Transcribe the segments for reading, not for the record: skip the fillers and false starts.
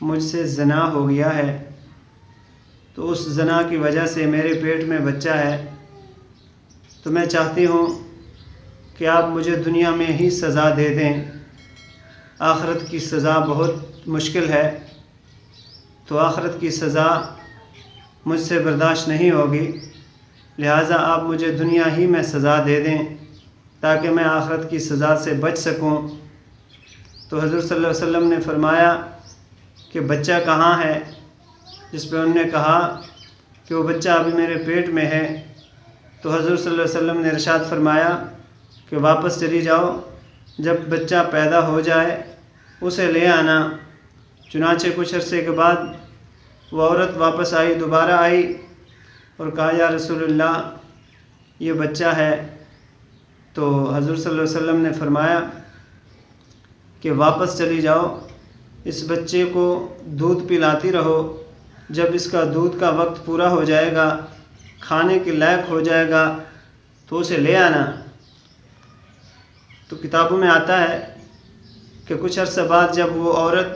مجھ سے زنا ہو گیا ہے، تو اس زنا کی وجہ سے میرے پیٹ میں بچہ ہے، تو میں چاہتی ہوں کہ آپ مجھے دنیا میں ہی سزا دے دیں، آخرت کی سزا بہت مشکل ہے، تو آخرت کی سزا مجھ سے برداشت نہیں ہوگی، لہٰذا آپ مجھے دنیا ہی میں سزا دے دیں تاکہ میں آخرت کی سزا سے بچ سکوں۔ تو حضور صلی اللہ علیہ وسلم نے فرمایا کہ بچہ کہاں ہے؟ جس پہ انہوں نے کہا کہ وہ بچہ ابھی میرے پیٹ میں ہے۔ تو حضور صلی اللہ علیہ وسلم نے ارشاد فرمایا کہ واپس چلی جاؤ، جب بچہ پیدا ہو جائے اسے لے آنا۔ چنانچہ کچھ عرصے کے بعد وہ عورت واپس آئی، دوبارہ آئی اور کہا یا رسول اللہ یہ بچہ ہے۔ تو حضور صلی اللہ علیہ وسلم نے فرمایا کہ واپس چلی جاؤ، اس بچے کو دودھ پلاتی رہو، جب اس کا دودھ کا وقت پورا ہو جائے گا، کھانے کے لائق ہو جائے گا تو اسے لے آنا۔ تو کتابوں میں آتا ہے کہ کچھ عرصہ بعد جب وہ عورت،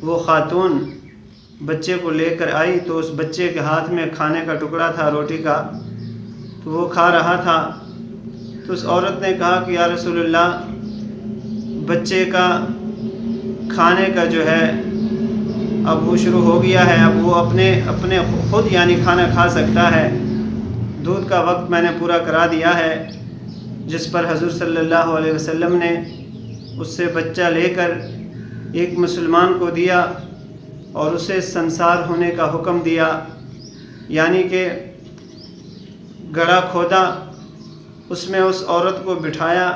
وہ خاتون بچے کو لے کر آئی تو اس بچے کے ہاتھ میں کھانے کا ٹکڑا تھا، روٹی کا، تو وہ کھا رہا تھا۔ تو اس عورت نے کہا کہ یا رسول اللہ بچے کا کھانے کا جو ہے اب وہ شروع ہو گیا ہے، اب وہ اپنے خود یعنی کھانا کھا سکتا ہے، دودھ کا وقت میں نے پورا کرا دیا ہے۔ جس پر حضور صلی اللہ علیہ وسلم نے اس سے بچہ لے کر ایک مسلمان کو دیا اور اسے سنسار ہونے کا حکم دیا، یعنی کہ گڑھا کھودا، اس میں اس عورت کو بٹھایا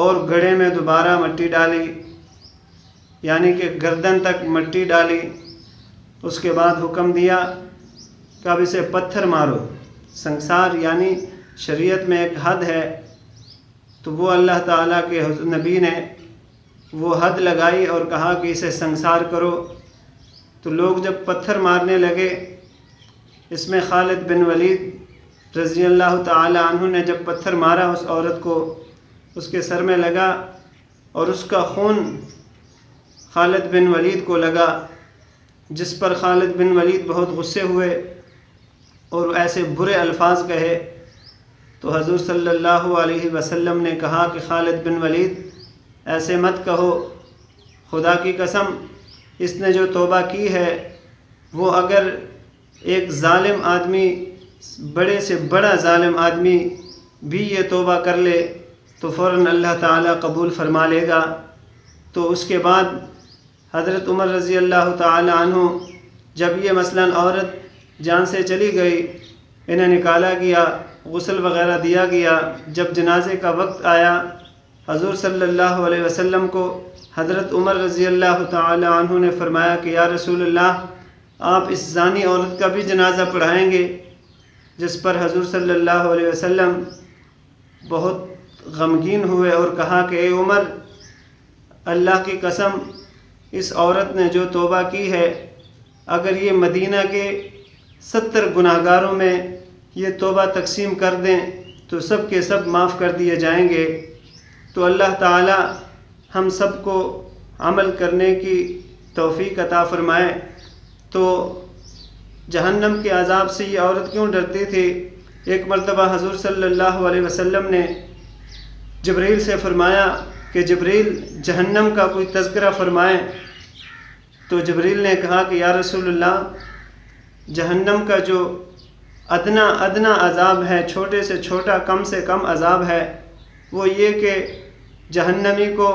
اور گڑھے میں دوبارہ مٹی ڈالی، یعنی کہ گردن تک مٹی ڈالی۔ اس کے بعد حکم دیا کہ اب اسے پتھر مارو۔ سنسار یعنی شریعت میں ایک حد ہے، تو وہ اللہ تعالیٰ کے نبی نے وہ حد لگائی اور کہا کہ اسے سنسار کرو۔ تو لوگ جب پتھر مارنے لگے، اس میں خالد بن ولید رضی اللہ تعالی عنہ نے جب پتھر مارا اس عورت کو، اس کے سر میں لگا اور اس کا خون خالد بن ولید کو لگا، جس پر خالد بن ولید بہت غصے ہوئے اور ایسے برے الفاظ کہے۔ تو حضور صلی اللہ علیہ وسلم نے کہا کہ خالد بن ولید ایسے مت کہو، خدا کی قسم اس نے جو توبہ کی ہے، وہ اگر ایک ظالم آدمی، بڑے سے بڑا ظالم آدمی بھی یہ توبہ کر لے تو فوراً اللہ تعالیٰ قبول فرما لے گا۔ تو اس کے بعد حضرت عمر رضی اللہ تعالی عنہ جب یہ مثلاً عورت جان سے چلی گئی، انہیں نکالا گیا، غسل وغیرہ دیا گیا، جب جنازے کا وقت آیا حضور صلی اللہ علیہ وسلم کو حضرت عمر رضی اللہ تعالی عنہ نے فرمایا کہ یا رسول اللہ آپ اس زانی عورت کا بھی جنازہ پڑھائیں گے؟ جس پر حضور صلی اللہ علیہ وسلم بہت غمگین ہوئے اور کہا کہ اے عمر، اللہ کی قسم اس عورت نے جو توبہ کی ہے، اگر یہ مدینہ کے 70 گناہگاروں میں یہ توبہ تقسیم کر دیں تو سب کے سب معاف کر دیے جائیں گے۔ تو اللہ تعالی ہم سب کو عمل کرنے کی توفیق عطا فرمائے۔ تو جہنم کے عذاب سے یہ عورت کیوں ڈرتی تھی؟ ایک مرتبہ حضور صلی اللہ علیہ وسلم نے جبرائیل سے فرمایا کہ جبرائیل جہنم کا کوئی تذکرہ فرمائیں۔ تو جبرائیل نے کہا کہ یا رسول اللہ جہنم کا جو ادنا عذاب ہے، چھوٹے سے چھوٹا، کم سے کم عذاب ہے، وہ یہ کہ جہنمی کو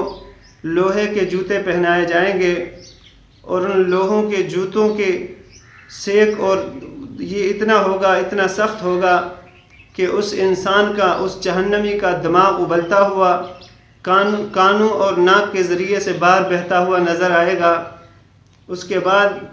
لوہے کے جوتے پہنائے جائیں گے اور ان لوہوں کے جوتوں کے سیک اور یہ اتنا ہوگا، اتنا سخت ہوگا کہ اس انسان کا، اس جہنمی کا دماغ ابلتا ہوا کانوں اور ناک کے ذریعے سے باہر بہتا ہوا نظر آئے گا۔ اس کے بعد